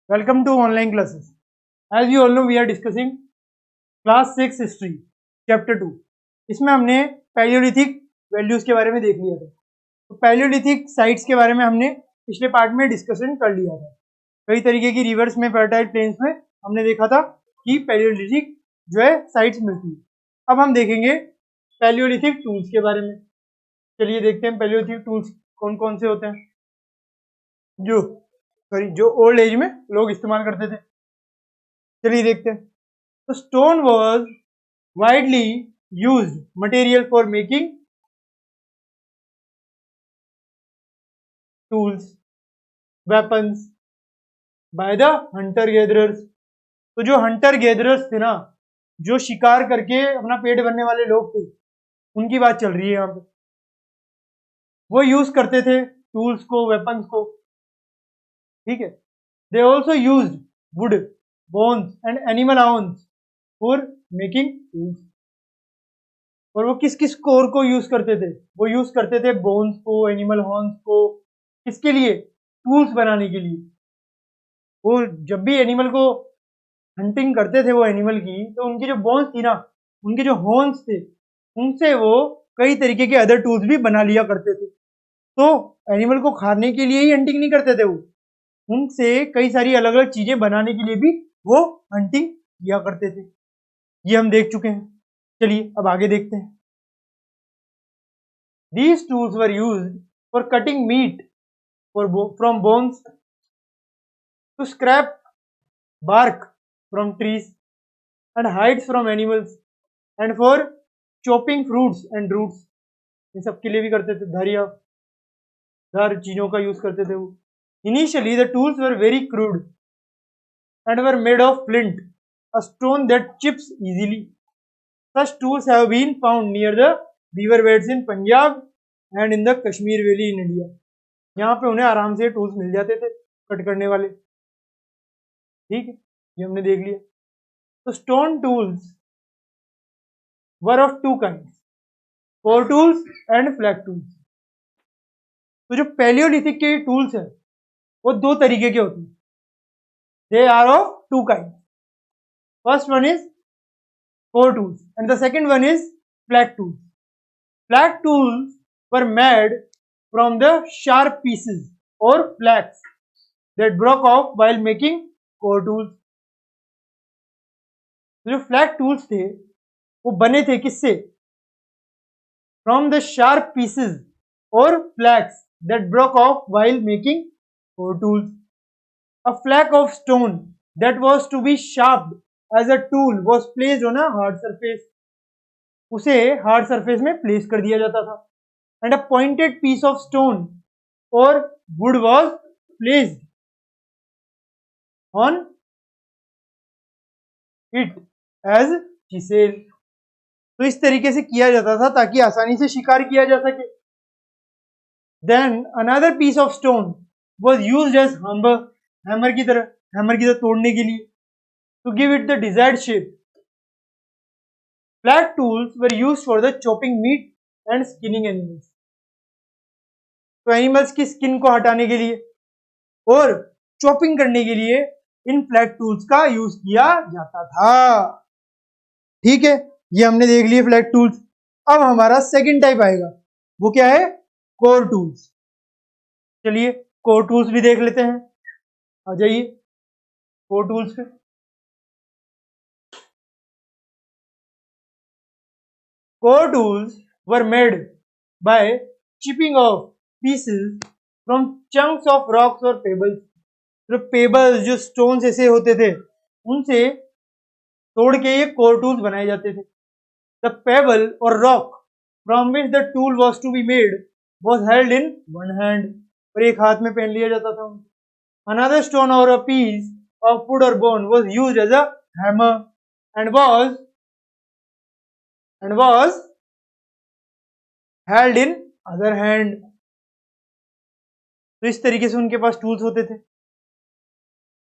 Welcome to online classes. As you all know, we are discussing class 6 history, chapter 2. इसमें हमने Palaeolithic values के बारे में देख लिया था। तो पैलियोलिथिक साइट्स के बारे में हमने पिछले पार्ट में डिस्कशन कर लिया था। कई तरीके की रिवर्स में फर्टाइल प्लेन्स में हमने देखा था कि पैलियोलिथिक जो है साइट्स मिलती है। अब हम देखेंगे पैलियोलिथिक टूल्स के बारे में। चलिए देखते हैं पैलियोलिथिक टूल्स कौन कौन से होते हैं जो ओल्ड एज में लोग इस्तेमाल करते थे। चलिए देखते हैं। तो stone was widely used material for making tools weapons by the Hunter gatherers. तो जो हंटर गैदरर्स थे ना, जो शिकार करके अपना पेट भरने वाले लोग थे, उनकी बात चल रही है यहाँ पे। वो यूज करते थे टूल्स को, वेपन्स को, ठीक है। They also used would, bones and animal horns for making tools. और वो किस किस कोर को यूज करते थे? वो यूज करते थे बोन्स को, एनिमल हॉर्न्स को। किसके लिए? टूल्स बनाने के लिए। वो जब भी एनिमल को हंटिंग करते थे वो एनिमल की, तो उनकी जो बोन्स थी ना, उनके जो हॉर्न्स थे, उनसे वो कई तरीके के अदर टूल्स भी बना लिया करते थे। तो एनिमल को खाने के लिए ही हंटिंग नहीं करते थे वो, उनसे कई सारी अलग अलग चीजें बनाने के लिए भी वो हंटिंग किया करते थे। ये हम देख चुके हैं। चलिए अब आगे देखते हैं। These tools were used for cutting meat from bones, to scrape bark from trees and hides from animals, and for chopping fruits and roots. इन सब के लिए भी करते थे। धार चीजों का यूज करते थे वो। Initially the tools were very crude and were made of flint, a stone that chips easily. Such tools have been found near the beaver beds in Punjab and in the Kashmir Valley in India. यहाँ पे उन्हें आराम से tools मिल जाते थे cut करने वाले, ठीक है। ये हमने देख लिया। तो stone tools were of two kinds, core tools and flag tools. तो जो पैलियोलिथिक के टूल्स है वो दो तरीके के होते हैं। They are of two kind. First one is core tools and the second one is flat tools. Flat tools were made from the sharp pieces or flats that broke off while making core tools. जो flat tools थे वो बने थे किससे? From the sharp pieces or flats that broke off while making core tools. A flake of stone that was to be sharpened as a tool was placed on a hard surface. उसे hard surface में place कर दिया जाता था। And a pointed piece of stone और wood was placed on it as chisel. तो इस तरीके से किया जाता था ताकि आसानी से शिकार किया जा सके। Then another piece of stone was used as hammer की तरह तोड़ने के लिए, to give it the desired shape. Flat tools were used for the chopping meat and skinning animals. तो एनिमल्स की स्किन को हटाने के लिए और चॉपिंग करने के लिए इन फ्लैट टूल्स का यूज किया जाता था, ठीक है। ये हमने देख लिए फ्लैट टूल्स। अब हमारा सेकंड टाइप आएगा, वो क्या है? Core tools. चलिए कोर टूल्स भी देख लेते हैं। आ जाइए कोर टूल्स पे। Core tools were made by chipping off pieces from chunks of rocks or pebbles. जो पेबल्स, जो स्टोन्स ऐसे होते थे, उनसे तोड़ के ये कोर टूल्स बनाए जाते थे। The pebble or rock from which the tool was to be made was held in one hand. और एक हाथ में पहन लिया जाता था। Another stone or a piece of wood or bone was used as a hammer and was held in other hand. तो इस तरीके से उनके पास टूल्स होते थे।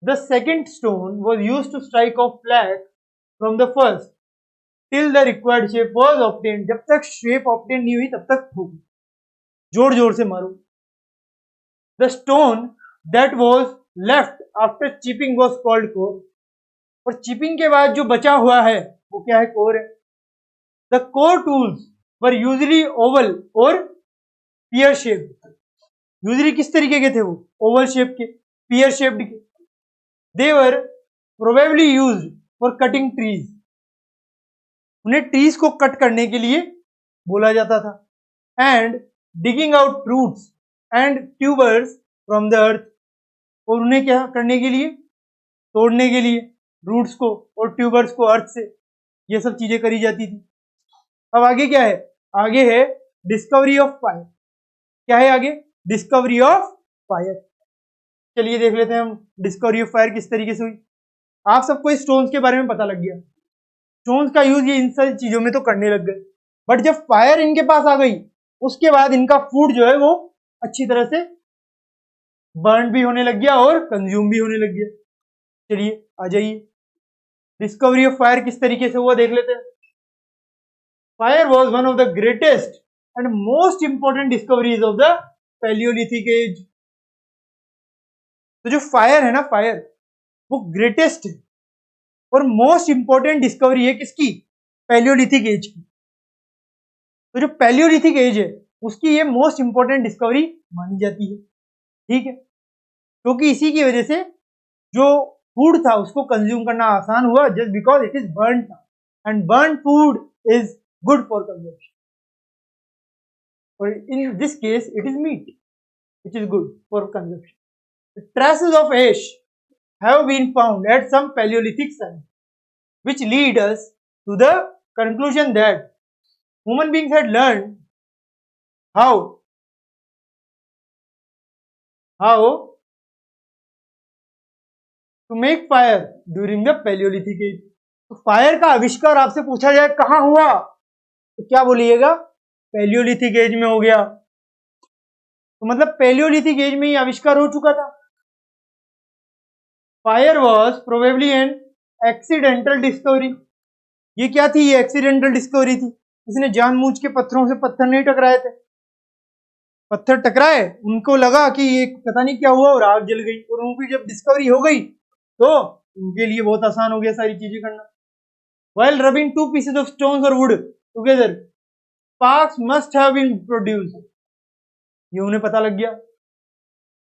The second stone was used to strike off flake from the first till the required shape was obtained. जब तक shape obtain नहीं हुई तब तक ठोको, जोर जोर से मारो। The stone that was left after chipping was called core, और चिपिंग के बाद जो बचा हुआ है वो क्या है, कोर है। The core tools were usually Oval और पियर शेप्ड, यूजली किस तरीके के थे वो, ओवल शेप के, पियर शेप्ड के। They were probably used for cutting trees, उन्हें ट्रीज को कट करने के लिए बोला जाता था। And digging out roots and tubers from the earth, और उन्हें क्या करने के लिए, तोड़ने के लिए रूट्स को और ट्यूबर्स को अर्थ से, ये सब चीजें करी जाती थी। अब आगे क्या है, आगे है डिस्कवरी ऑफ फायर। क्या है आगे, डिस्कवरी ऑफ फायर। चलिए देख लेते हैं हम डिस्कवरी ऑफ फायर किस तरीके से हुई। आप सबको स्टोन्स के बारे में पता लग गया, स्टोन्स का यूज ये इन सारी चीजों में तो करने लग गए, बट जब फायर इनके पास आ गई उसके बाद इनका फूड जो है वो अच्छी तरह से बर्न भी होने लग गया और कंज्यूम भी होने लग गया। चलिए आ जाइए, डिस्कवरी ऑफ फायर किस तरीके से हुआ देख लेते हैं। Fire was one of the greatest and most important discoveries of the Palaeolithic age. तो जो फायर है ना, फायर वो ग्रेटेस्ट है और मोस्ट इंपॉर्टेंट डिस्कवरी है किसकी, पैलियोलिथिक एज की। तो जो पैलियोलिथिक एज है उसकी ये मोस्ट इंपॉर्टेंट डिस्कवरी मानी जाती है, ठीक है, क्योंकि इसी की वजह से जो फूड था उसको कंज्यूम करना आसान हुआ, just because it is burn था, and burn food is good for consumption, और in this case it is meat which is good for consumption. Traces of ash have been found at some Paleolithic sites, which lead us to the conclusion that human beings had learned how to make fire during the Paleolithic age. तो fire का आविष्कार आपसे पूछा जाए कहां हुआ, तो क्या बोलिएगा, पैलियोलिथिक एज में हो गया। तो मतलब पैलियोलिथिक एज में ही आविष्कार हो चुका था। Fire was probably an accidental discovery, ये क्या थी, ये एक्सीडेंटल डिस्कवरी थी, इसने जानबूझ के पत्थरों से पत्थर नहीं टकराए थे, पत्थर टकराए उनको लगा कि ये पता नहीं क्या हुआ और आग जल गई, और उनकी जब डिस्कवरी हो गई तो उनके लिए बहुत आसान हो गया सारी चीजें करना। While rubbing two pieces of stones or wood together, sparks must have been produced, ये उन्हें पता लग गया।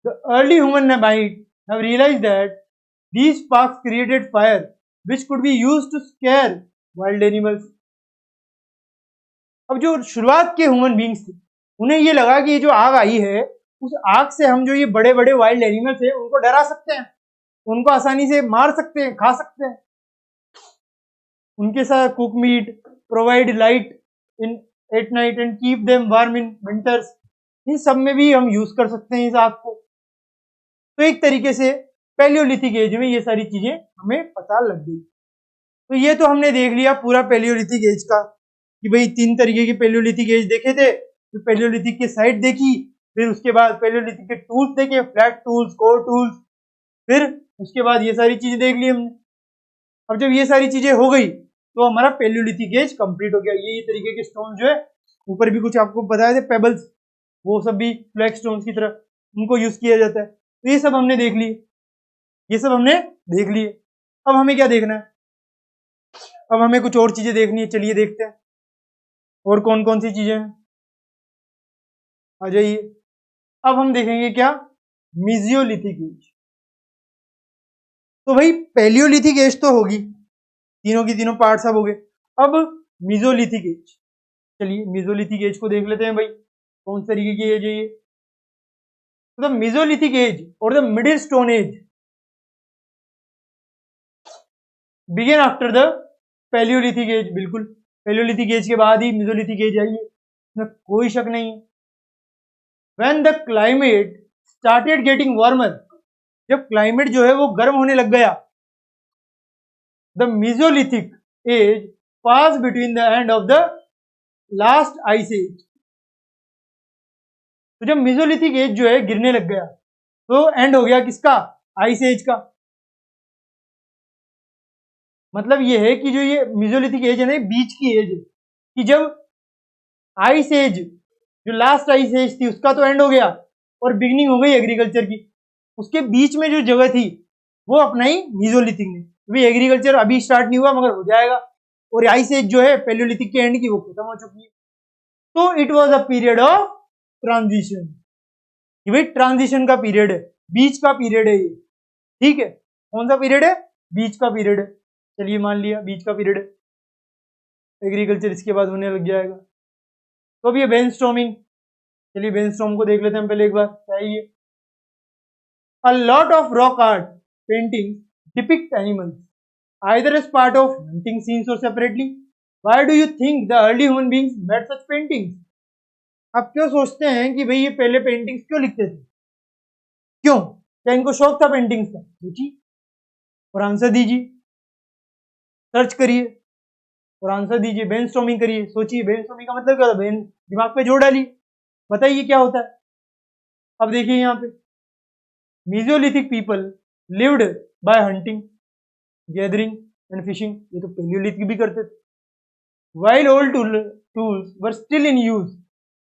The early human might have realized that these sparks created fire which could be used to scare wild animals. अब जो शुरुआत के human beings थे उन्हें ये लगा कि ये जो आग आई है उस आग से हम जो ये बड़े बड़े वाइल्ड एनिमल्स है उनको डरा सकते हैं, उनको आसानी से मार सकते हैं, खा सकते हैं। उनके साथ cook meat, provide light in at night and keep them warm in winters, इन सब में भी हम यूज कर सकते हैं इस आग को। तो एक तरीके से पैलियोलिथिक एज में ये सारी चीजें हमें पता लग गई। तो ये तो हमने देख लिया पूरा पैलियोलिथिक एज का कि भाई 3 तरीके के पैलियोलिथिक एज देखे थे, फिर पैलियोलिथिक के साइट देखी, फिर उसके बाद पैलियोलिथिक के टूल्स देखे, फ्लैट टूल्स, कोर टूल्स, फिर उसके बाद ये सारी चीजें देख ली हमने। अब जब ये सारी चीजें हो गई तो हमारा पैलियोलिथिक एज कंप्लीट हो गया। ये तरीके के स्टोन जो है, ऊपर भी कुछ आपको बताए थे पेबल्स, वो सब भी फ्लैग स्टोन्स की तरह उनको यूज किया जाता है। तो ये सब हमने देख लिए, ये सब हमने देख लिए। अब हमें क्या देखना है, अब हमें कुछ और चीजें देखनी है। चलिए देखते हैं और कौन कौन सी चीजें हैं, आ जाइए। अब हम देखेंगे क्या, मीजियोलिथिक एज। तो भाई पैलियोलिथिक एज तो होगी, तीनों की तीनों पार्ट्स अब हो गए। अब मीजोलिथिक एज, चलिए मीजोलिथिक एज को देख लेते हैं भाई कौन सी तरीके की एज है ये। तो द मीजोलिथिक एज और the middle stone age began after the Palaeolithic age. बिल्कुल पैलियोलिथिक एज के बाद ही मीजोलिथिक एज आई है, इसमें कोई शक नहीं है। When the climate started getting warmer, जब क्लाइमेट जो है वो गर्म होने लग गया, the Mesolithic age pass between the end of the last ice age. तो जब मीजोलिथिक एज जो है गिरने लग गया तो एंड हो गया किसका, आइस एज का। मतलब ये है कि जो ये मीजोलिथिक एज है ना, बीच की एज है कि जब आइस एज, जो लास्ट आइस एज थी उसका तो एंड हो गया और बिगनिंग हो गई एग्रीकल्चर की। उसके बीच में जो जगह थी वो अपनाई मीजोलिथिक ने। अभी एग्रीकल्चर अभी स्टार्ट नहीं हुआ मगर हो जाएगा, और आइस एज जो है पैलियोलिथिक के एंड की वो खत्म हो चुकी है। तो it was a period of transition, कि भाई ट्रांजिशन का पीरियड है, बीच का पीरियड है ये, ठीक है। कौन सा पीरियड है? बीच का पीरियड है। चलिए मान लिया बीच का पीरियड है, एग्रीकल्चर इसके बाद होने लग जाएगा। तो अब ये ब्रेनस्टॉर्मिंग, चलिए ब्रेनस्टॉर्म को देख लेते हैं पहले एक बार, क्या है ये? A lot of rock art paintings depict animals, either as part of hunting scenes or separately. Why do you think the early human beings made such paintings? आप क्यों सोचते हैं कि भाई ये पहले पेंटिंग्स क्यों लिखते थे? क्यों? क्या इनको शौक था पेंटिंग्स का? सोचिए और आंसर दीजिए, सर्च करिए और आंसर दीजिए, ब्रेनस्टॉर्मिंग करिए, सोचिए ब्रेनस्टॉर्मिंग का मतलब क्या होता है? ब्रेन दिमाग पे जोर डालिए, बताइए क्या होता है। अब देखिए यहाँ पे, mesolithic people lived bye hunting, gathering and fishing, ये तो पैलियोलिथिक भी करते थे। While old tools were still in use,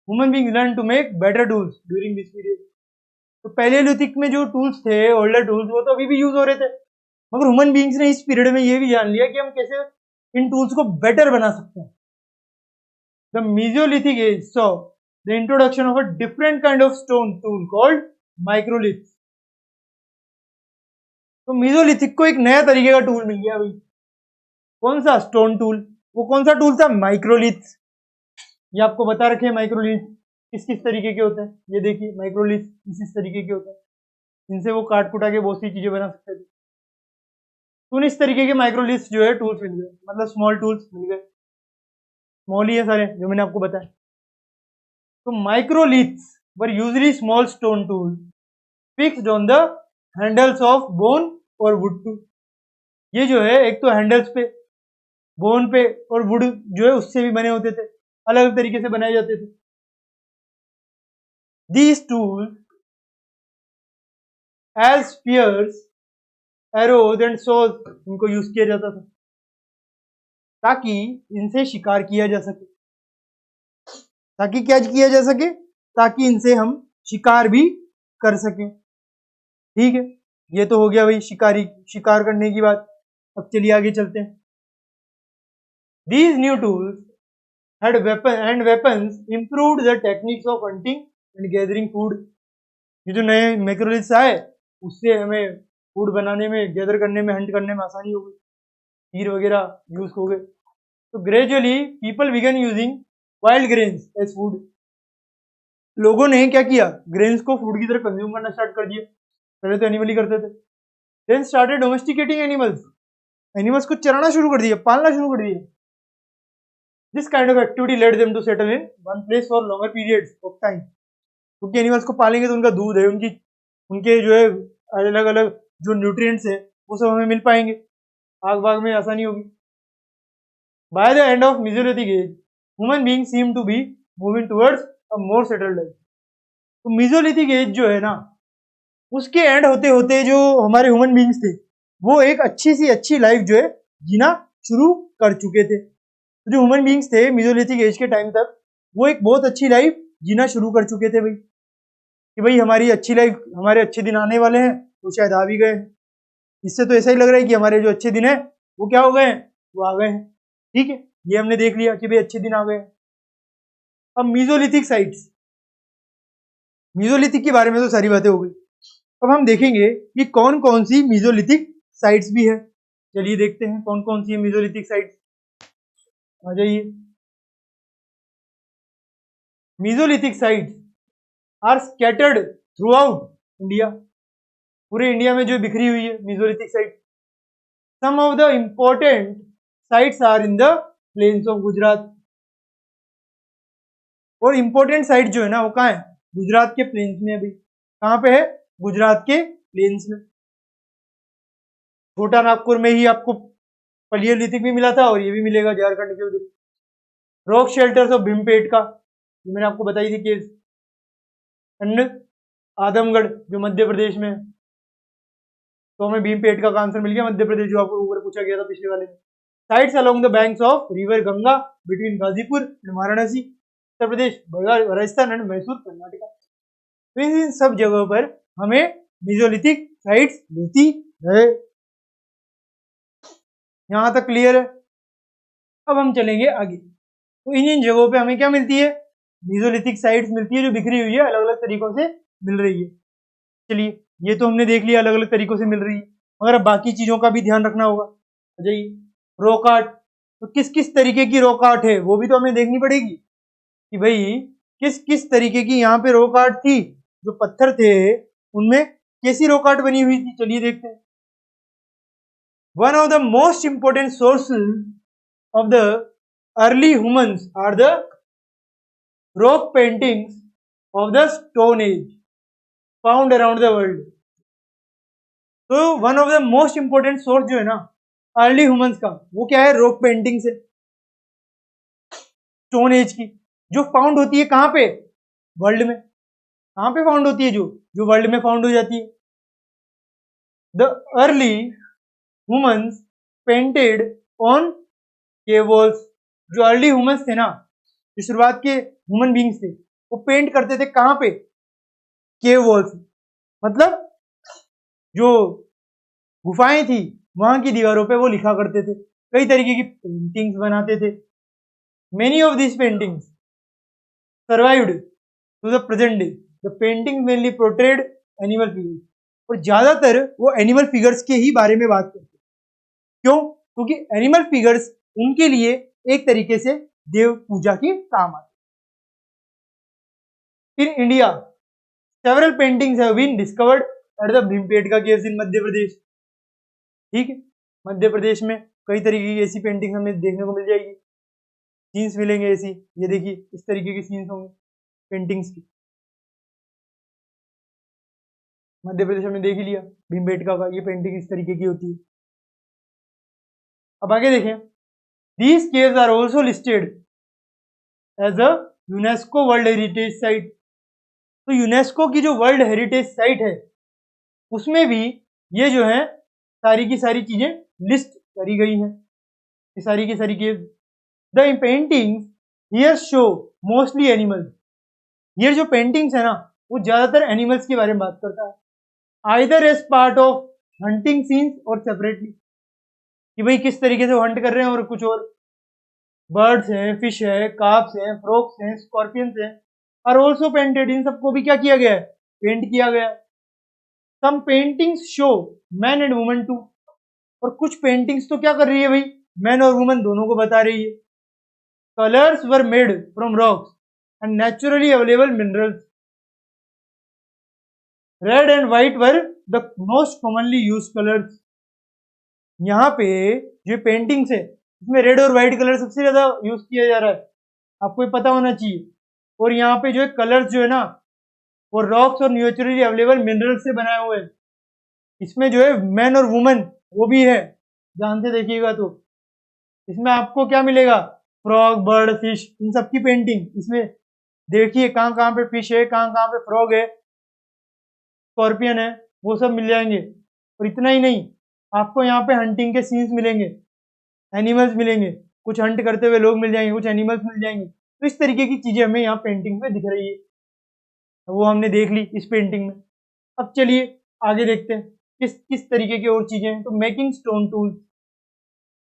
human beings learned to make better tools during this period. तो पैलियोलिथिक में जो टूल्स थे, ओल्डर टूल्स, वो तो अभी भी यूज हो रहे थे, मगर ह्यूमन बींग्स ने इस पीरियड में ये भी जान लिया कि हम कैसे इन टूल्स को बेटर बना सकते हैं। The Mesolithic age saw the introduction of a different kind of stone tool called microliths. तो मीजोलिथिक को एक नया तरीके का टूल मिल गया भाई, कौन सा? Stone tool. वो कौन सा टूल था? माइक्रोलिथ्स। ये आपको बता रखे हैं माइक्रोलिथ किस किस तरीके के होते हैं, ये देखिए माइक्रोलिथ इस तरीके के होते हैं, इनसे वो काट कुटा के बहुत सी चीजें बना सकते थे। तो इस तरीके के माइक्रोलिथ जो है टूल्स मिल गए, मतलब स्मॉल टूल्स मिल गए, स्मॉल ही है सारे जो मैंने आपको बताया। तो microliths were usually small stone tool fixed on the handles of bone और वुड टू। ये जो है एक तो हैंडल्स पे, बोन पे और वुड जो है उससे भी बने होते थे, अलग अलग तरीके से बनाए जाते थे। These tools as spears, arrows and swords, इनको यूज किया जाता था ताकि इनसे शिकार किया जा सके, ताकि क्या किया जा सके? ताकि इनसे हम शिकार भी कर सकें, ठीक है। ये तो हो गया भाई शिकार करने की बात। अब चलिए आगे चलते हैं। These new tools had weapons improved the techniques of hunting and gathering food. ये जो नए मैक्रोलिथ्स आए उससे हमें फूड बनाने में, गैदर करने में, हंट करने में आसानी हो गई, तीर वगैरह यूज हो गए। तो gradually people began using wild grains as food. लोगों ने क्या किया? ग्रेन्स को फूड की तरह कंज्यूम करना स्टार्ट कर दिया। पहले तो एनिमल ही करते थे। Then started domesticating animals, animals को चराना शुरू कर दिया, पालना शुरू कर दिया। This kind of activity led them to settle in one place for longer periods of time. क्योंकि एनिमल्स को पालेंगे तो उनका दूध है, उनके जो है अलग अलग जो न्यूट्रिएंट्स है वो सब हमें मिल पाएंगे, आग बाग में आसानी होगी। By the end of Mesolithic age human being seem to be moving towards a more settled life. तो मीजोलिथिक एज जो है ना, उसके एंड होते होते जो हमारे ह्यूमन बीइंग्स थे वो एक अच्छी सी अच्छी लाइफ जो है जीना शुरू कर चुके थे। तो जो ह्यूमन बीइंग्स थे मीजोलिथिक एज के टाइम तक वो एक बहुत अच्छी लाइफ जीना शुरू कर चुके थे भाई, कि भाई हमारी अच्छी लाइफ, हमारे अच्छे दिन आने वाले हैं, वो शायद आ भी गए हैं। इससे तो ऐसा ही लग रहा है कि हमारे जो अच्छे दिन है वो क्या हो गए हैं? वो आ गए हैं, ठीक है। ये हमने देख लिया कि भाई अच्छे दिन आ गए। अब मीजोलिथिक साइट्स, मीजोलिथिक के बारे में तो सारी बातें हो गई। अब हम देखेंगे कि कौन कौन सी मीजोलिथिक साइट्स भी है। चलिए देखते हैं कौन कौन सी है मीजोलिथिक साइट्स। आ जाइए। Mesolithic sites are scattered throughout India. पूरे इंडिया में जो बिखरी हुई है Mesolithic site. Some of the important sites are in the plains of Gujarat. और इंपॉर्टेंट साइट जो है ना वो कहाँ है? गुजरात के प्लेन्स में। अभी कहाँ पे है? गुजरात के प्लेन्स में। छोटा नागपुर में ही आपको पैलियोलिथिक भी मिला था और ये भी मिलेगा झारखंड के उधर। रॉक शेल्टर्स ऑफ भीमपेटका, ये मैंने आपको बताई थी केस। आदमगढ़ जो मध्य प्रदेश में, तो हमें भीमपेटका का आंसर मिल गया, मध्य प्रदेश, जो आपको ऊपर पूछा गया था पिछले वाले में। Sites along the banks of river Ganga between Ghazipur and Varanasi, Uttar Pradesh, Rajasthan and Mysore, Karnataka. तो इन सब जगहों पर हमें मेसोलिथिक साइट्स मिलती है। यहां तक क्लियर है। अब हम चलेंगे आगे। तो इन जगहों पे हमें क्या मिलती है, मेसोलिथिक साइट्स मिलती है जो बिखरी हुई है, अलग अलग तरीकों से मिल रही है। चलिए ये तो हमने देख लिया अलग अलग तरीकों से मिल रही है, मगर अब बाकी चीजों का भी ध्यान रखना होगा। जाइए रॉक आर्ट, तो किस किस तरीके की रॉक आर्ट है वो भी तो हमें देखनी पड़ेगी कि भाई किस किस तरीके की यहाँ पे रॉक आर्ट थी, जो पत्थर थे उनमें कैसी रॉक आर्ट बनी हुई थी। चलिए देखते हैं। One of the most important sources of the early humans are the rock paintings of the Stone Age found around the world. तो one of the most important source जो है ना अर्ली ह्यूमंस का, वो क्या है, रॉक पेंटिंग से, stone age की, जो फाउंड होती है कहाँ पे, वर्ल्ड में। कहाँ पे फाउंड होती है, जो वर्ल्ड में फाउंड हो जाती है। The early humans painted on cave walls. जो अर्ली ह्यूमंस थे ना, जो शुरुआत के ह्यूमन बींग्स थे, वो पेंट करते थे कहां पे, केव वॉल्स। मतलब जो गुफाएं थी वहां की दीवारों पे वो लिखा करते थे, कई तरीके की पेंटिंग्स बनाते थे। Many of this paintings survived to the present day. The painting mainly portrayed animal figures, और ज्यादातर वो एनिमल फिगर्स के ही बारे में बात करते। क्यों, क्योंकि एनिमल फिगर्स उनके लिए एक तरीके से देव पूजा की काम आती। In India several paintings have been discovered at the Bhimbetka caves in Madhya Pradesh. ठीक है, मध्य प्रदेश में कई तरीके की ऐसी पेंटिंग हमें देखने को मिल जाएगी, सीन्स मिलेंगे ऐसी। ये देखिए इस तरीके की सीन्स होंगे पेंटिंग्स की। मध्य प्रदेश हमने देख ही लिया भीमपेटका का, ये पेंटिंग इस तरीके की होती है। अब आगे देखें, these caves are also listed as a UNESCO world heritage site. तो यूनेस्को की जो वर्ल्ड हेरिटेज साइट है उसमें भी ये जो है सारी की सारी चीजें लिस्ट करी गई हैं, ये सारी की सारी caves. The paintings here show mostly animals. ये जो पेंटिंग्स है ना वो ज्यादातर एनिमल्स के बारे में बात करता है, either as part of hunting scenes और सेपरेटली, कि भाई किस तरीके से वो हंट कर रहे हैं, और कुछ और बर्ड्स हैं, फिश है, कार्प्स हैं, फ्रॉग्स हैं, स्कॉर्पियंस हैं, आर ऑल्सो पेंटेड। इन सबको भी क्या किया गया है, पेंट किया गया है। Some paintings show man and woman too, और कुछ पेंटिंग्स तो क्या कर रही है भाई, मैन और वुमन दोनों को बता रही है। Colours were made from rocks and naturally available minerals. Red and white were the most commonly use colours. यहाँ पे जो पेंटिंग्स है इसमें रेड और व्हाइट कलर सबसे ज्यादा यूज किया जा रहा है, आपको ये पता होना चाहिए। और यहाँ पे जो है कलर्स जो है ना वो रॉक्स और नेचुरली अवेलेबल मिनरल से बनाए हुए हैं। इसमें जो है मैन और वुमन वो भी है, ध्यान से देखिएगा तो इसमें आपको क्या मिलेगा, फ्रॉग, बर्ड, फिश, इन सब की पेंटिंग इसमें देखिए, कहाँ कहाँ पे फिश है, कहाँ कहाँ पे फ्रॉग है, स्कॉर्पियन है, वो सब मिल जाएंगे। और इतना ही नहीं, आपको यहाँ पे हंटिंग के सीन्स मिलेंगे, एनिमल्स मिलेंगे, कुछ हंट करते हुए लोग मिल जाएंगे, कुछ एनिमल्स मिल जाएंगे। तो इस तरीके की चीजें हमें यहाँ पेंटिंग में दिख रही है, वो हमने देख ली इस पेंटिंग में। अब चलिए आगे देखते हैं किस किस तरीके की और चीजें हैं। तो मेकिंग स्टोन टूल्स,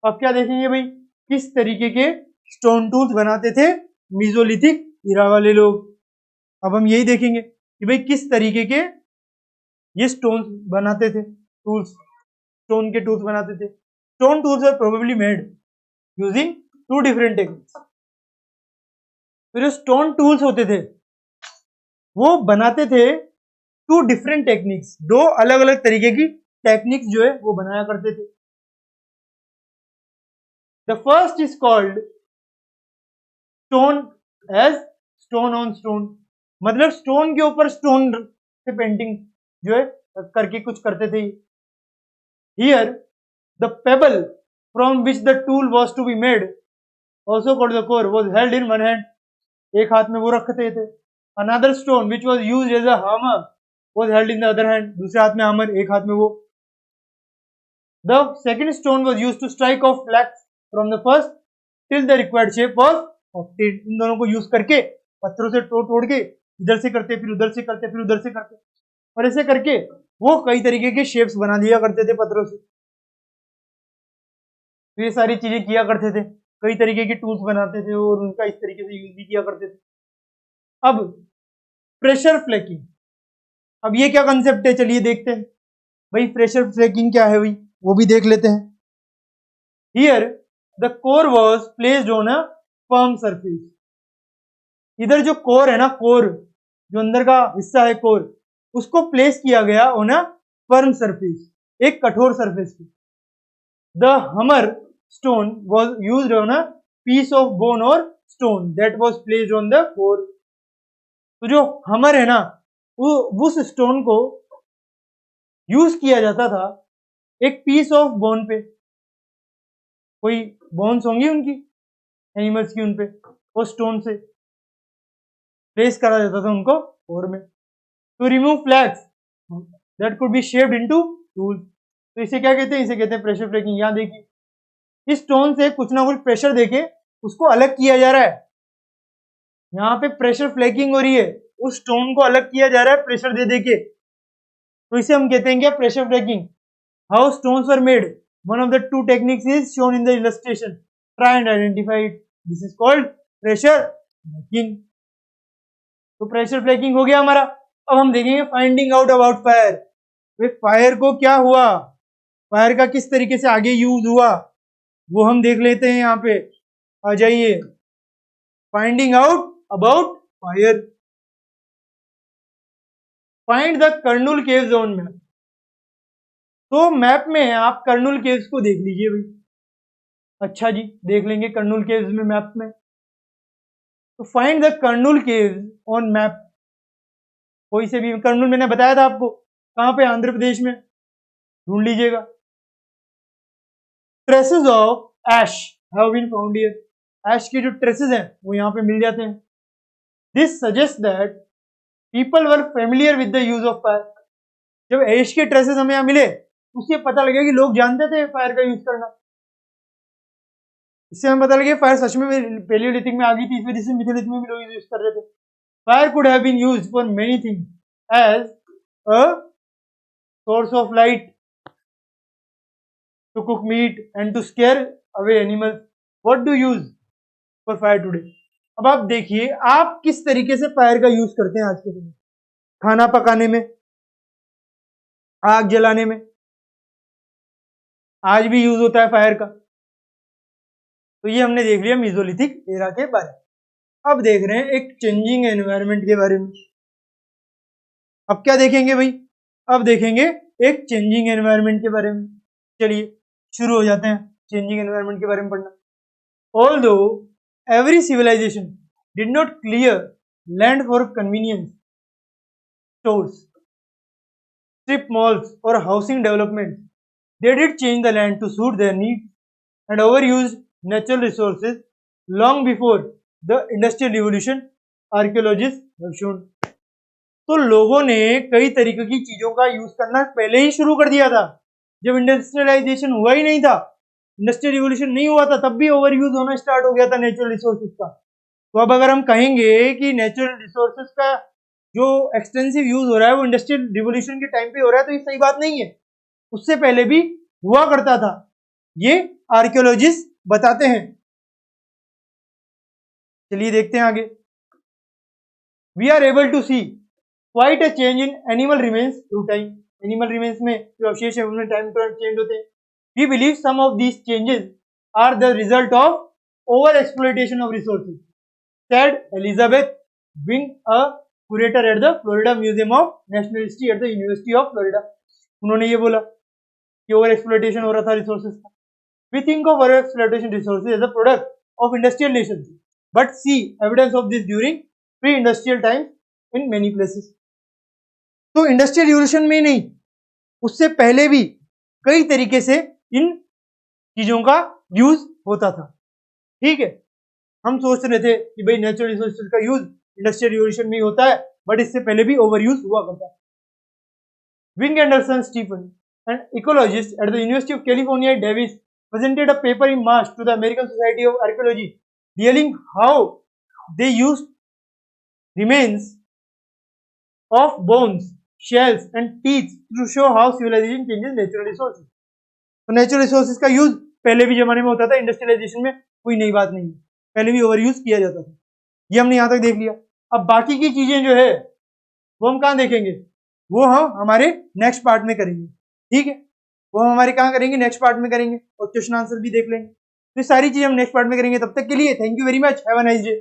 अब क्या देखेंगे भाई, किस तरीके के स्टोन टूल्स बनाते थे मीजोलिथिक इरा वाले लोग। अब हम यही देखेंगे कि भाई किस तरीके के ये स्टोन बनाते थे, टूल्स, स्टोन के टूल्स बनाते थे। Stone tools are probably made using two different techniques. तो जो स्टोन टूल्स होते थे वो बनाते थे टू डिफरेंट टेक्निक्स, दो अलग अलग तरीके की टेक्निक्स जो है वो बनाया करते थे। The first is called stone age stone on stone, मतलब स्टोन के ऊपर स्टोन से पेंटिंग जो है करके कुछ करते थे। Here the pebble from which the tool was to be made also called the core was held in one hand, एक हाथ में वो रखते थे। Another stone which was used as a hammer was held in the other hand, दूसरे हाथ में hammer, एक हाथ में वो। The second stone was used to strike off flakes from the first till the required shape was obtained. इन दोनों को use करके पत्थरों से तोड़ तोड़ के इधर से करते, फिर उधर से करते, फिर उधर से करते, और ऐसे करके वो कई तरीके के शेप्स बना दिया करते थे पत्थरों से। तो ये सारी चीजें किया करते थे, कई तरीके के टूल्स बनाते थे और उनका इस तरीके से यूज भी किया करते थे। अब प्रेशर फ्लैकिंग, अब ये क्या कंसेप्ट है, चलिए देखते हैं भाई प्रेशर फ्लैकिंग क्या है भाई, वो भी देख लेते हैं। Here the core was placed on a firm surface. इधर जो कोर है ना, कोर जो अंदर का हिस्सा है कोर, उसको प्लेस किया गया ऑन अ फर्म सरफेस, एक कठोर सरफेस पे। The hammer stone was used on a piece of bone और stone that was placed on the core. तो जो हमर है ना, वो उस स्टोन को यूज किया जाता था एक पीस ऑफ बोन पे, कोई बोन्स होंगी उनकी एनिमल्स की, उनपे वो स्टोन से प्लेस करा जाता था उनको कोर में। To remove flakes that could be shaped into tools. तो इसे क्या कहते हैं, इसे कहते हैं प्रेशर फ्लैकिंग। यहाँ देखिए इस स्टोन से कुछ ना कुछ प्रेशर देके उसको अलग किया जा रहा है, यहाँ पे प्रेशर फ्लैकिंग हो रही है, उस स्टोन को अलग किया जा रहा है प्रेशर दे देके। तो इसे हम कहते हैं क्या, pressure फ्लैकिंग। How stones were made, one of the two techniques is shown in the illustration, try and identify it, this is called pressure फ्लैकिंग। तो प्रेशर फ्लैकिंग हो गया हमारा। अब हम देखेंगे finding out about fire, fire को क्या हुआ, फायर का किस तरीके से आगे यूज हुआ, वो हम देख लेते हैं। यहाँ पे आ जाइए, finding out about fire. Find the Kurnool cave zone map. तो मैप में आप कर्नूल केव्स को देख लीजिए भाई। अच्छा जी, देख लेंगे कर्नूल केव्स में मैप में। तो find the Kurnool caves on map. कोई से भी, कर्नूल मैंने बताया था आपको कहां पे, आंध्र प्रदेश में, ढूंढ लीजिएगा। Traces of ash have been found here. Ash के जो ट्रेसेस हैं वो यहाँ पे मिल जाते हैं। This suggest that people were familiar with the use of fire. जब एश के ट्रेसेस हमें यहाँ मिले, उससे पता लगा कि लोग जानते थे फायर का यूज करना। इससे हमें पता लगा फायर सच में पैलियोलिथिक में आ गई थी, इस वजह से मिथोलिथिक में भी लोग यूज कर रहे थे। Fire could have been used for many things as a source of light, to cook meat and to scare away animals. What do you use for fire today? अब आप देखिए आप किस तरीके से फायर का यूज करते हैं आज के दिन, खाना पकाने में, आग जलाने में, आज भी यूज होता है फायर का। तो ये हमने देख लिया मेसोलिथिक एरा के बारे में। अब देख रहे हैं एक चेंजिंग एनवायरनमेंट के बारे में। अब क्या देखेंगे भाई, अब देखेंगे एक चेंजिंग एनवायरनमेंट के बारे में। चलिए शुरू हो जाते हैं चेंजिंग एनवायरनमेंट के बारे में पढ़ना। Although every civilization did not clear land for convenience stores, strip malls, or housing development, they did change the land to suit their needs and overused natural resources long before the Industrial Revolution, archaeologists have shown. तो लोगों ने कई तरीके की चीजों का use करना पहले ही शुरू कर दिया था, जब इंडस्ट्रियलाइजेशन हुआ ही नहीं था, इंडस्ट्रियल रिवोल्यूशन नहीं हुआ था, तब भी ओवर यूज होना स्टार्ट हो गया था नेचुरल रिसोर्सेज का। तो अब अगर हम कहेंगे कि नेचुरल रिसोर्सेज का जो एक्सटेंसिव यूज हो रहा है वो इंडस्ट्रियल रिवोल्यूशन के टाइम पे हो रहा है, तो ये सही बात नहीं है, उससे पहले भी हुआ करता था, ये आर्कियोलॉजिस्ट बताते हैं। चलिए देखते हैं आगे। We are able to see quite a change in animal remains through time. Animal remains में जो अवशेष है उनमें टाइम टू टाइम चेंज होते हैं। We believe some of these changes are the result of over exploitation of resources, said Elizabeth Wing, a curator at the Florida Museum of Natural History at the University of Florida. उन्होंने ये बोला कि over exploitation हो रहा था resources का। We think of over exploitation resources as a product of industrial nations, but see evidence of this during pre-industrial times in many places. तो industrial revolution में नहीं, उससे पहले भी कई तरीके से इन चीजों का यूज होता था। ठीक है, हम सोच रहे थे कि भाई नेचुरल रिसोर्सेज का यूज इंडस्ट्रियल रिवोल्यूशन में ही होता है, बट इससे पहले भी ओवर यूज हुआ करता है। Wing Anderson Stephen, an ecologist at the University of California at Davis, presented a paper in March to the American Society of Archaeology detailing how they used remains of bones shells and teeth to show how civilization changes natural resources. तो natural resources का use पहले भी जमाने में होता था, industrialisation में कोई नई बात नहीं है, पहले भी ओवर यूज किया जाता था। ये हमने यहाँ तक देख लिया। अब बाकी की चीजें जो है वो हम कहाँ देखेंगे, वो हम हमारे नेक्स्ट पार्ट में करेंगे, ठीक है। वो हम हमारे कहाँ करेंगे, नेक्स्ट पार्ट में करेंगे, और क्वेश्चन आंसर भी देख लेंगे। तो सारी चीजें हम नेक्स्ट पार्ट में करेंगे। तब तक के लिए thank you very much, have a nice day.